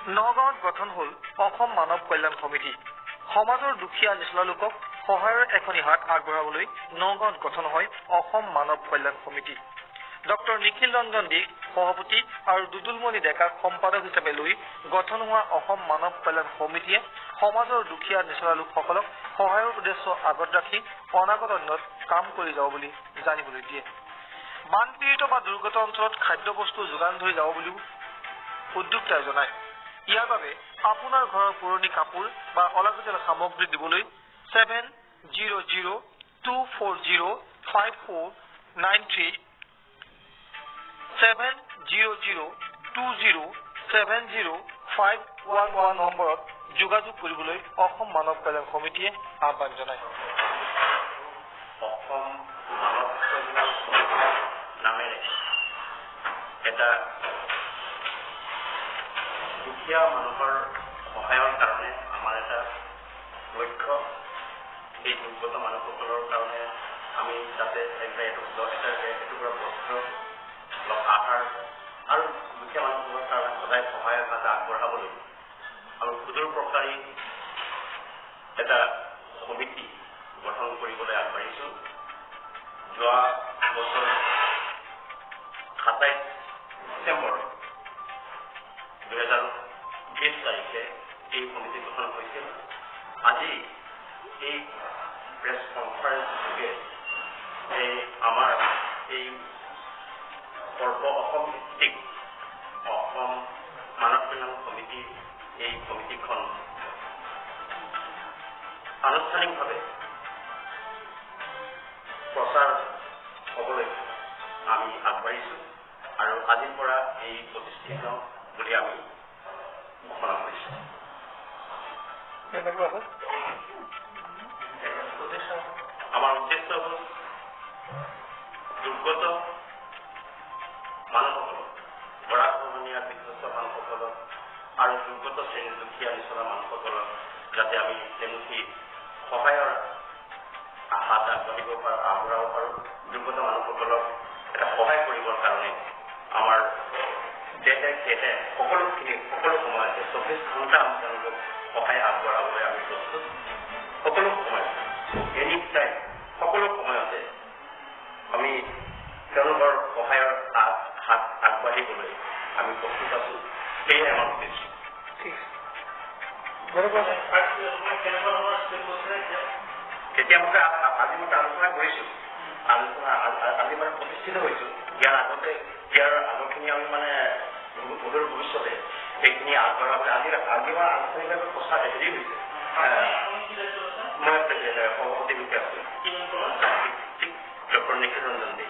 নগাঁৱত গঠন হ'ল অসম মানৱ কল্যাণ সমিতি। সমাজৰ দুখীয়া নিচলা লোকক সহায়ৰ এখনি হাত আগবঢ়াবলৈ নগাঁৱত গঠন হয় অসম মানৱ কল্যাণ সমিতি। ডক্টৰ নিখিল ৰঞ্জন দিক সভাপতি আৰু দুদুলমণি ডেকাক সম্পাদক হিচাপে লৈ গঠন হোৱা অসম মানৱ কল্যাণ সমিতিয়ে সমাজৰ দুখীয়া নিচলা লোকসকলক সহায়ৰ উদ্দেশ্য আগত ৰাখি অনাগত দিনত কাম কৰি যাব বুলি জানিবলৈ দিয়ে। বানপীড়িত বা দুৰ্গত অঞ্চলত খাদ্যবস্তু যোগান ধৰি যাব বুলিও উদ্যোক্তাই জনায়। ইয়াৰ বাবে আপোনাৰ ঘৰৰ পুৰণি কাপোৰ বা অলাগতিয়াল সামগ্ৰী দিবলৈ 7002405493 7002070511 নম্বৰত যোগাযোগ কৰিবলৈ অসম মানৱ কল্যাণ সমিতিয়ে আহ্বান জনায়। অসম মানৱ কল্যাণ সমিতি নামেৰে এটা দুখীয়া মানুহৰ সহায়ৰ কাৰণে আমাৰ এটা লক্ষ্য। এই দুৰ্গত মানুহসকলৰ কাৰণে আমি যাতে এটুকুৰা বস্ত্ৰ আহাৰ আৰু দুখীয়া মানুহসকলৰ কাৰণে সদায় সহায়ৰ হাত আগবঢ়াবলৈ আমি সুদূৰ প্ৰসাৰী এটা সমিতি গঠন কৰিবলৈ আগবাঢ়িছো। যোৱা বছৰ 27 ডিচেম্বৰ 2020 তাৰিখে এই সমিতি গঠন হৈছিল। আজি এই প্ৰেছ কনফাৰেন্স যোগে আমাৰ এই অসম ভিত্তিক অসম মানৱ কল্যাণ সমিতি এই সমিতিখন আনুষ্ঠানিকভাৱে প্ৰচাৰ হ'বলৈ আমি আগবাঢ়িছো আৰু আজিৰ পৰা এই প্ৰতিষ্ঠিত বুলি আমি ঘোষণা কৰিছো। আমাৰ উদ্দেশ্য হ'ল দুৰ্গত মানুহসকলক, গৰাখহনীয়া বিধ্বস্ত মানুহসকলক আৰু দুৰ্গত শ্ৰেণীৰ দুখীয়া নিচলা মানুহসকলক যাতে আমি তেওঁলোকে সহায়ৰ হাত আগবাঢ়াব পাৰোঁ। দুৰ্গত মানুহসকলক এটা সহায় কৰিবৰ কাৰণে আমাৰ দেশে সকলো সময়তে 24 ঘণ্টা আমি তেওঁলোকক সহায় আগবঢ়াবলৈ আমি প্ৰস্তুত। সকলো সময়তে এনি টাইম সকলো সময়তে আমি তেওঁলোকৰ সহায়ৰ হাত আগবাঢ়িবলৈ আমি প্ৰস্তুত আছো। সেয়ে আমাৰ উদ্দেশ্য। এতিয়া মই আজি আলোচনা কৰিছো, আজি মানে প্ৰতিষ্ঠিত হৈছো। ইয়াৰ আগৰখিনি আমি মানে সুদূৰ ভৱিষ্যতে সেইখিনি আগবঢ়াবলৈ আজি আনুষ্ঠানিকভাৱে প্ৰচাৰ হেৰি হৈছে। মই সভাপতি ৰূপে আছো, ডক্টৰ নিখিল ৰঞ্জন দে।